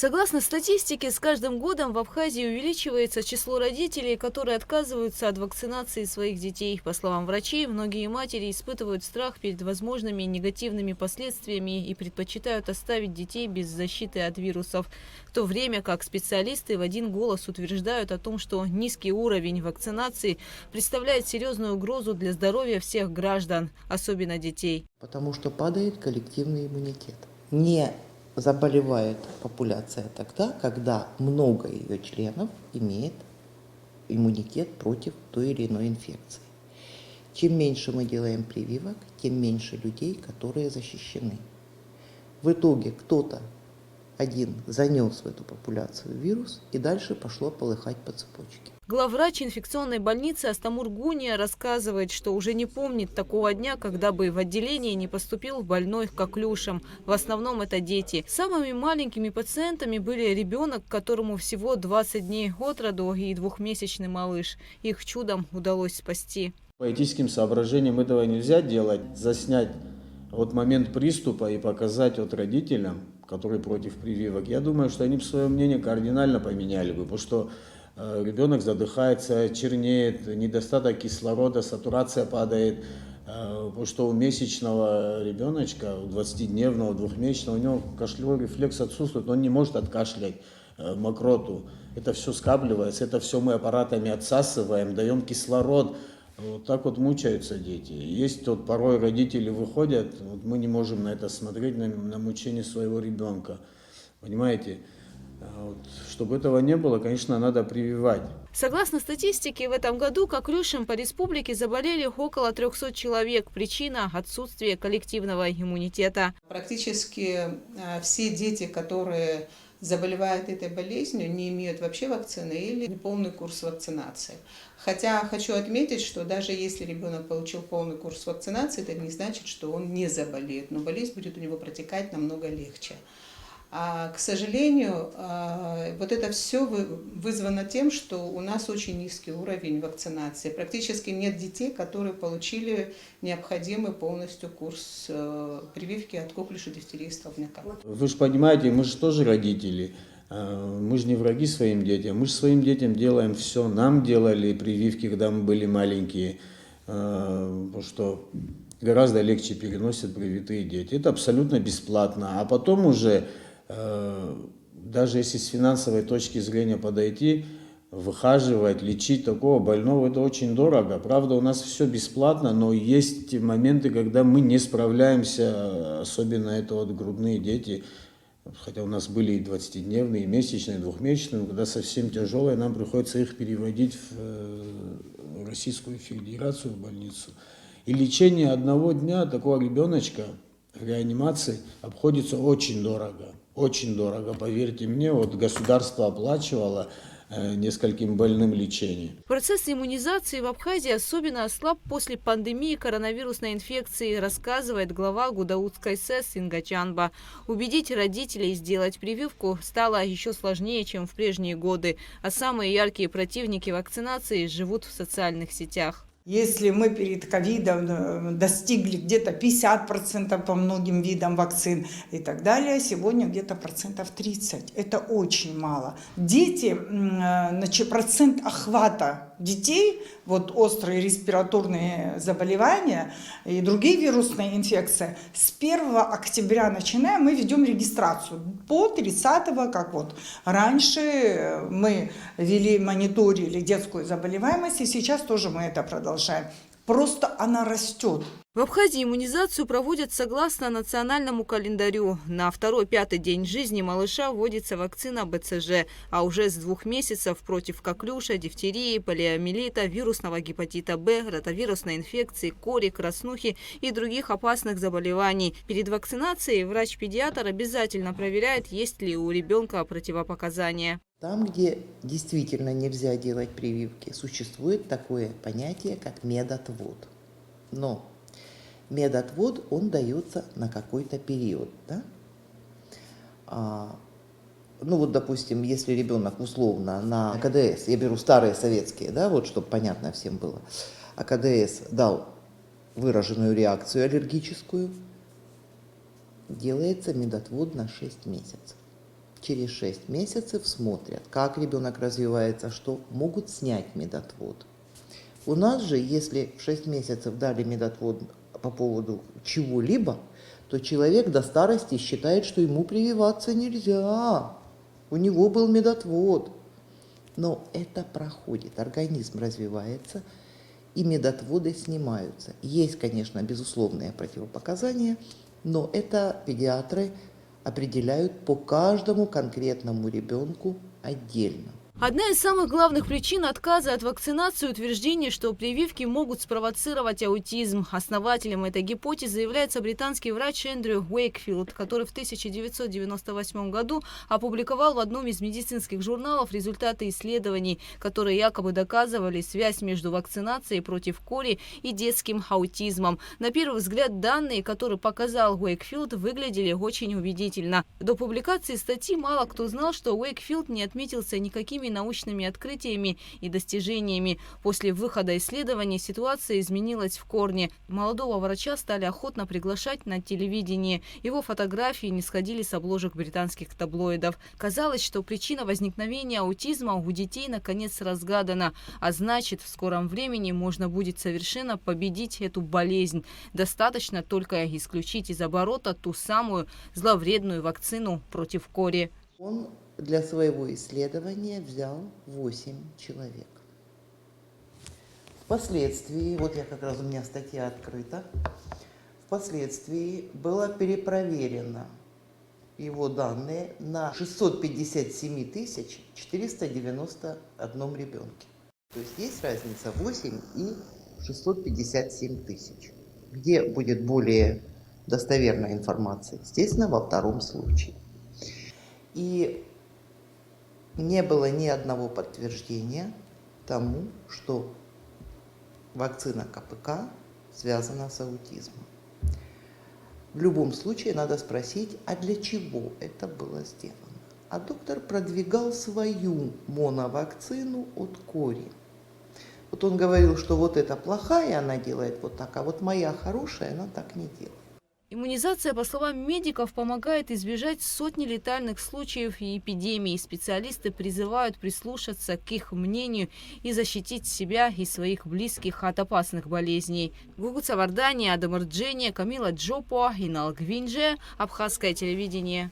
Согласно статистике, с каждым годом в Абхазии увеличивается число родителей, которые отказываются от вакцинации своих детей. По словам врачей, многие матери испытывают страх перед возможными негативными последствиями и предпочитают оставить детей без защиты от вирусов. В то время как специалисты в один голос утверждают о том, что низкий уровень вакцинации представляет серьезную угрозу для здоровья всех граждан, особенно детей. Потому что падает коллективный иммунитет. Не заболевает популяция тогда, когда много ее членов имеет иммунитет против той или иной инфекции. Чем меньше мы делаем прививок, тем меньше людей, которые защищены. В итоге кто-то один занес в эту популяцию вирус, и дальше пошло полыхать по цепочке. Главврач инфекционной больницы Астамур Гуния рассказывает, что уже не помнит такого дня, когда бы в отделение не поступил больной коклюшем. В основном это дети. Самыми маленькими пациентами были ребенок, которому всего 20 дней от роду, и двухмесячный малыш. Их чудом удалось спасти. По этическим соображениям этого нельзя делать, заснять вот момент приступа и показать вот родителям, которые против прививок. Я думаю, что они бы свое мнение кардинально поменяли бы, потому что ребенок задыхается, чернеет, недостаток кислорода, сатурация падает. Потому что у месячного ребеночка, у 20-дневного, двухмесячного, у него кашлевой рефлекс отсутствует, он не может откашлять мокроту. Это все скапливается, это все мы аппаратами отсасываем, даем кислород. Вот так вот мучаются дети. Есть вот порой родители выходят, вот мы не можем на это смотреть, на мучение своего ребенка. Понимаете? Вот, чтобы этого не было, конечно, надо прививать. Согласно статистике, в этом году коклюшем по республике заболели около 300 человек. Причина – отсутствие коллективного иммунитета. Практически все дети, которые заболевают этой болезнью, не имеют вообще вакцины или неполный курс вакцинации. Хотя хочу отметить, что даже если ребенок получил полный курс вакцинации, это не значит, что он не заболеет, но болезнь будет у него протекать намного легче. А, к сожалению, вот это все вызвано тем, что у нас очень низкий уровень вакцинации. Практически нет детей, которые получили необходимый полностью курс прививки от коклюша, дифтерии, столбняка. Вы же понимаете, мы же тоже родители. Мы же не враги своим детям. Мы же своим детям делаем все. Нам делали прививки, когда мы были маленькие. Потому что гораздо легче переносят привитые дети. Это абсолютно бесплатно. А потом уже, даже если с финансовой точки зрения подойти, выхаживать, лечить такого больного, это очень дорого. Правда, у нас все бесплатно, но есть моменты, когда мы не справляемся, особенно это вот грудные дети. Хотя у нас были и 20-дневные, и месячные, и двухмесячные, когда совсем тяжелые, нам приходится их переводить в Российскую Федерацию, в больницу. И лечение одного дня такого ребеночка в реанимации обходится очень дорого. Очень дорого, поверьте мне, вот государство оплачивало нескольким больным лечение. Процесс иммунизации в Абхазии особенно ослаб после пандемии коронавирусной инфекции, рассказывает глава Гудаутской СЭС Инга Чанба. Убедить родителей сделать прививку стало еще сложнее, чем в прежние годы, а самые яркие противники вакцинации живут в социальных сетях. Если мы перед ковидом достигли где-то 50% по многим видам вакцин и так далее, сегодня где-то 30%. Это очень мало. Дети, значит, процент охвата детей, вот острые респираторные заболевания и другие вирусные инфекции, с 1 октября начиная мы ведем регистрацию. По 30-го, как вот раньше мы вели, мониторили детскую заболеваемость, и сейчас тоже мы это продолжаем. Просто она растет. В Абхазии иммунизацию проводят согласно национальному календарю. На 2-5 день жизни малыша вводится вакцина БЦЖ, а уже с 2 месяцев против коклюша, дифтерии, полиомиелита, вирусного гепатита Б, ротавирусной инфекции, кори, краснухи и других опасных заболеваний. Перед вакцинацией врач-педиатр обязательно проверяет, есть ли у ребенка противопоказания. Там, где действительно нельзя делать прививки, существует такое понятие, как медотвод. Но медотвод, он дается на какой-то период. Да? Ну вот, допустим, если ребенок условно на КДС, я беру старые советские, да, вот, чтобы понятно всем было, а КДС дал выраженную реакцию аллергическую, делается медотвод на 6 месяцев. через 6 месяцев смотрят, как ребенок развивается, что могут снять медотвод. У нас же, если в 6 месяцев дали медотвод по поводу чего-либо, то человек до старости считает, что ему прививаться нельзя. У него был медотвод. Но это проходит, организм развивается, и медотводы снимаются. Есть, конечно, безусловные противопоказания, но это педиатры определяют по каждому конкретному ребенку отдельно. Одна из самых главных причин отказа от вакцинации – утверждение, что прививки могут спровоцировать аутизм. Основателем этой гипотезы является британский врач Эндрю Уэйкфилд, который в 1998 году опубликовал в одном из медицинских журналов результаты исследований, которые якобы доказывали связь между вакцинацией против кори и детским аутизмом. На первый взгляд, данные, которые показал Уэйкфилд, выглядели очень убедительно. До публикации статьи мало кто знал, что Уэйкфилд не отметился никакими научными открытиями и достижениями. После выхода исследований ситуация изменилась в корне. Молодого врача стали охотно приглашать на телевидение. Его фотографии не сходили с обложек британских таблоидов. Казалось, что причина возникновения аутизма у детей наконец разгадана, а значит, в скором времени можно будет совершенно победить эту болезнь. Достаточно только исключить из оборота ту самую зловредную вакцину против кори. Он для своего исследования взял 8 человек. Впоследствии, вот я как раз, у меня статья открыта, впоследствии было перепроверено его данные на 657 491 ребенке. То есть разница 8 и 657 тысяч. Где будет более достоверная информация? Естественно, во втором случае. И не было ни одного подтверждения тому, что вакцина КПК связана с аутизмом. В любом случае надо спросить, а для чего это было сделано? А доктор продвигал свою моновакцину от кори. Вот он говорил, что вот эта плохая, она делает вот так, а вот моя хорошая, она так не делает. Иммунизация, по словам медиков, помогает избежать сотни летальных случаев и эпидемий. Специалисты призывают прислушаться к их мнению и защитить себя и своих близких от опасных болезней. Гугуца Вардани, Адам Рджения, Камила Джопо, Инал Гвинже, Абхазское телевидение.